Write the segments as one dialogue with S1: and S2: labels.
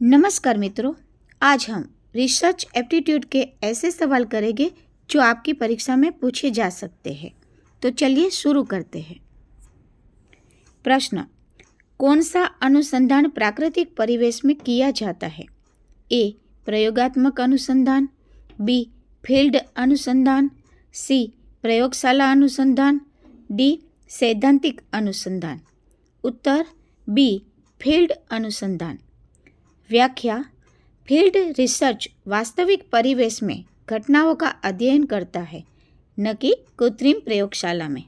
S1: नमस्कार मित्रों, आज हम रिसर्च एप्टीट्यूड के ऐसे सवाल करेंगे जो आपकी परीक्षा में पूछे जा सकते हैं। तो चलिए शुरू करते हैं। प्रश्न, कौन सा अनुसंधान प्राकृतिक परिवेश में किया जाता है? ए. प्रयोगात्मक अनुसंधान, बी. फील्ड अनुसंधान, सी. प्रयोगशाला अनुसंधान, डी. सैद्धांतिक अनुसंधान। उत्तर बी. फील्ड अनुसंधान। व्याख्या, फील्ड रिसर्च वास्तविक परिवेश में घटनाओं का अध्ययन करता है, न कि कृत्रिम प्रयोगशाला में।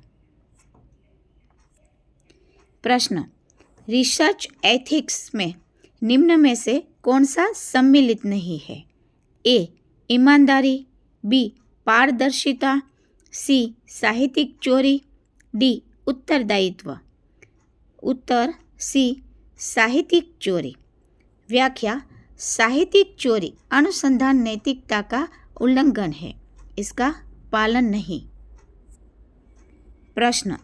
S1: प्रश्न, रिसर्च एथिक्स में निम्न में से कौन सा सम्मिलित नहीं है? ए. ईमानदारी, बी. पारदर्शिता, सी. साहित्यिक चोरी, डी. उत्तरदायित्व। उत्तर सी. साहित्यिक चोरी। व्याख्या, साहित्यिक चोरी अनुसंधान नैतिकता का उल्लंघन है, इसका पालन नहीं। प्रश्न,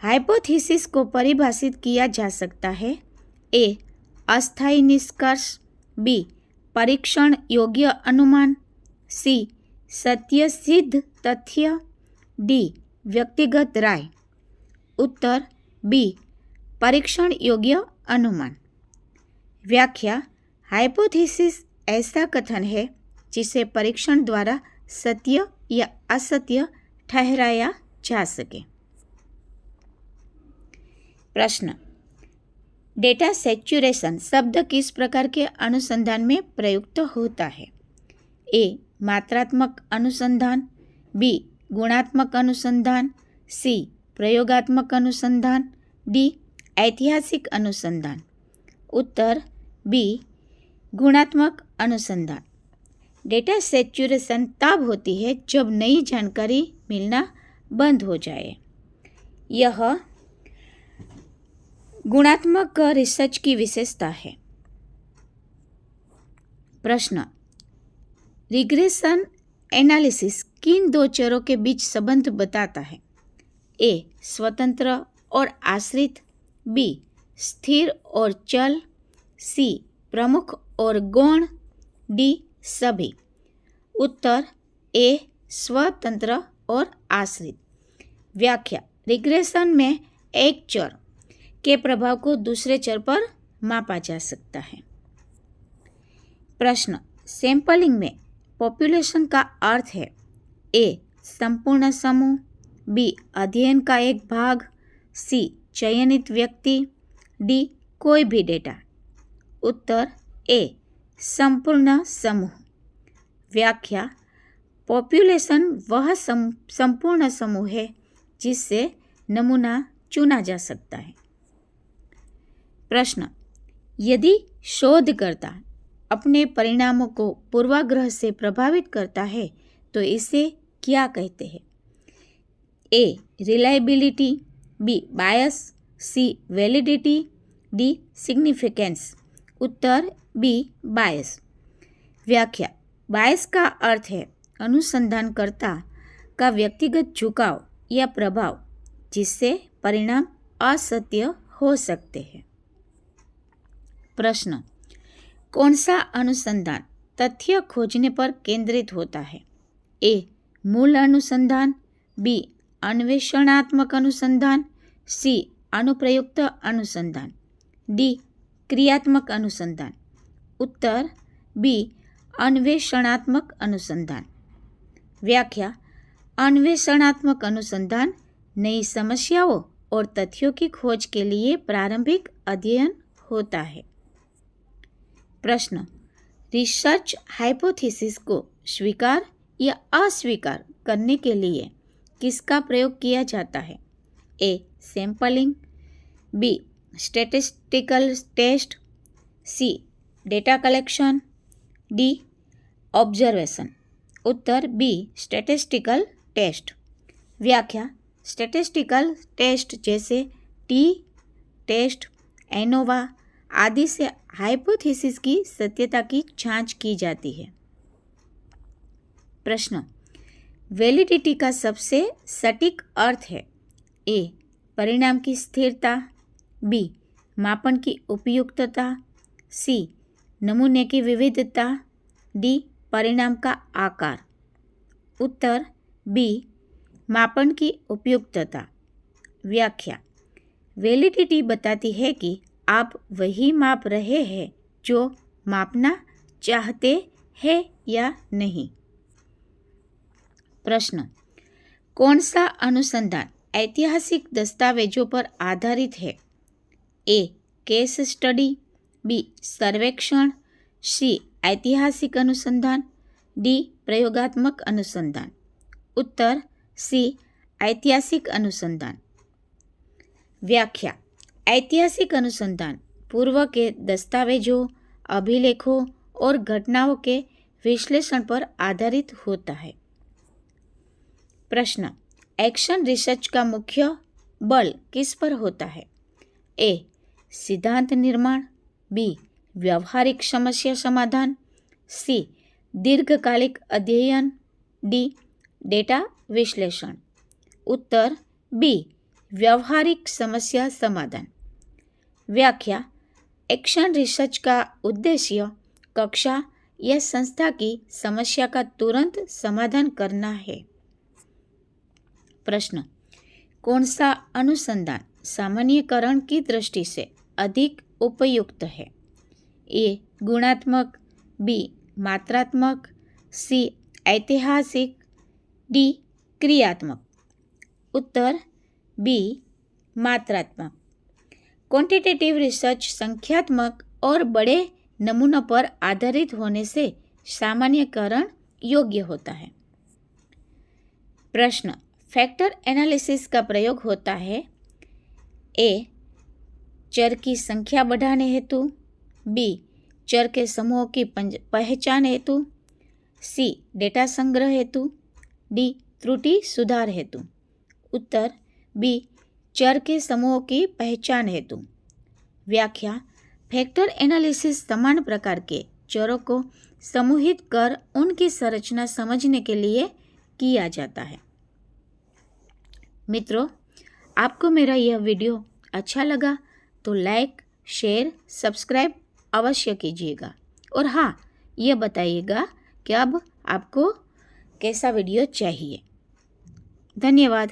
S1: हाइपोथेसिस को परिभाषित किया जा सकता है? ए. अस्थायी निष्कर्ष, बी. परीक्षण योग्य अनुमान, सी. सत्यसिद्ध तथ्य, डी. व्यक्तिगत राय। उत्तर बी. परीक्षण योग्य अनुमान। व्याख्या, हाइपोथेसिस ऐसा कथन है जिसे परीक्षण द्वारा सत्य या असत्य ठहराया जा सके। प्रश्न, डेटा सैचुरेशन शब्द किस प्रकार के अनुसंधान में प्रयुक्त होता है? ए. मात्रात्मक अनुसंधान, बी. गुणात्मक अनुसंधान, सी. प्रयोगात्मक अनुसंधान, डी. ऐतिहासिक अनुसंधान। उत्तर बी. गुणात्मक अनुसंधान। डेटा सैचुरेशन तब होती है जब नई जानकारी मिलना बंद हो जाए। यह गुणात्मक रिसर्च की विशेषता है। प्रश्न, रिग्रेशन एनालिसिस किन दो चरों के बीच संबंध बताता है? ए. स्वतंत्र और आश्रित, बी. स्थिर और चल, सी. प्रमुख और गौण, डी. सभी। उत्तर ए. स्वतंत्र और आश्रित। व्याख्या, रिग्रेशन में एक चर के प्रभाव को दूसरे चर पर मापा जा सकता है। प्रश्न, सैंपलिंग में पॉपुलेशन का अर्थ है? ए. संपूर्ण समूह, बी. अध्ययन का एक भाग, सी. चयनित व्यक्ति, डी. कोई भी डेटा। उत्तर ए. संपूर्ण समूह। व्याख्या, पॉपुलेशन वह संपूर्ण समूह है जिससे नमूना चुना जा सकता है। प्रश्न, यदि शोधकर्ता अपने परिणामों को पूर्वाग्रह से प्रभावित करता है तो इसे क्या कहते हैं? A. Reliability, B. Bias, C. Validity, D. Significance. उत्तर बी. बायस। व्याख्या, बायस का अर्थ है अनुसंधानकर्ता का व्यक्तिगत झुकाव या प्रभाव जिससे परिणाम असत्य हो सकते हैं। प्रश्न, कौन सा अनुसंधान तथ्य खोजने पर केंद्रित होता है? ए. मूल अनुसंधान, बी. अन्वेषणात्मक अनुसंधान, सी. अनुप्रयुक्त अनुसंधान, डी. क्रियात्मक अनुसंधान। उत्तर बी. अन्वेषणात्मक अनुसंधान। व्याख्या, अन्वेषणात्मक अनुसंधान नई समस्याओं और तथ्यों की खोज के लिए प्रारंभिक अध्ययन होता है। प्रश्न, रिसर्च हाइपोथेसिस को स्वीकार या अस्वीकार करने के लिए किसका प्रयोग किया जाता है? A. Sampling, B. Statistical test, C. Data collection, D. Observation. उत्तर बी. Statistical test. व्याख्या, स्टैटिस्टिकल टेस्ट जैसे टी टेस्ट, एनोवा आदि से हाइपोथेसिस की सत्यता की जांच की जाती है। प्रश्न, वैलिडिटी का सबसे सटीक अर्थ है? ए. परिणाम की स्थिरता, बी. मापन की उपयुक्तता, सी. नमूने की विविधता, डी परिणाम का आकार। उत्तर बी मापन की उपयुक्तता। व्याख्या, वैलिडिटी बताती है कि आप वही माप रहे हैं जो मापना चाहते हैं या नहीं। प्रश्न, कौन सा अनुसंधान ऐतिहासिक दस्तावेजों पर आधारित है? ए केस स्टडी, बी सर्वेक्षण, सी ऐतिहासिक अनुसंधान, डी प्रयोगात्मक अनुसंधान। उत्तर सी ऐतिहासिक अनुसंधान। व्याख्या, ऐतिहासिक अनुसंधान पूर्व के दस्तावेजों, अभिलेखों और घटनाओं के विश्लेषण पर आधारित होता है। प्रश्न, एक्शन रिसर्च का मुख्य बल किस पर होता है? ए सिद्धांत निर्माण, बी व्यावहारिक समस्या समाधान, सी दीर्घकालिक अध्ययन, डी डेटा विश्लेषण। उत्तर बी व्यावहारिक समस्या समाधान। व्याख्या, एक्शन रिसर्च का उद्देश्य कक्षा या संस्था की समस्या का तुरंत समाधान करना है। प्रश्न, कौन सा अनुसंधान सामान्यीकरण की दृष्टि से अधिक उपयुक्त है? ए गुणात्मक, बी मात्रात्मक, सी ऐतिहासिक, डी क्रियात्मक। उत्तर बी मात्रात्मक। क्वांटिटेटिव रिसर्च संख्यात्मक और बड़े नमूनों पर आधारित होने से सामान्यीकरण योग्य होता है। प्रश्न, फैक्टर एनालिसिस का प्रयोग होता है ए चर की संख्या बढ़ाने हेतु, बी चर के समूहों की पहचान हेतु, सी डेटा संग्रह हेतु, डी त्रुटि सुधार हेतु। उत्तर बी चर के समूहों की पहचान हेतु। व्याख्या, फैक्टर एनालिसिस समान प्रकार के चरों को समूहित कर उनकी संरचना समझने के लिए किया जाता है। मित्रों, आपको मेरा यह वीडियो अच्छा लगा तो लाइक, शेयर, सब्सक्राइब अवश्य कीजिएगा और हाँ, यह बताइएगा कि अब आपको कैसा वीडियो चाहिए। धन्यवाद।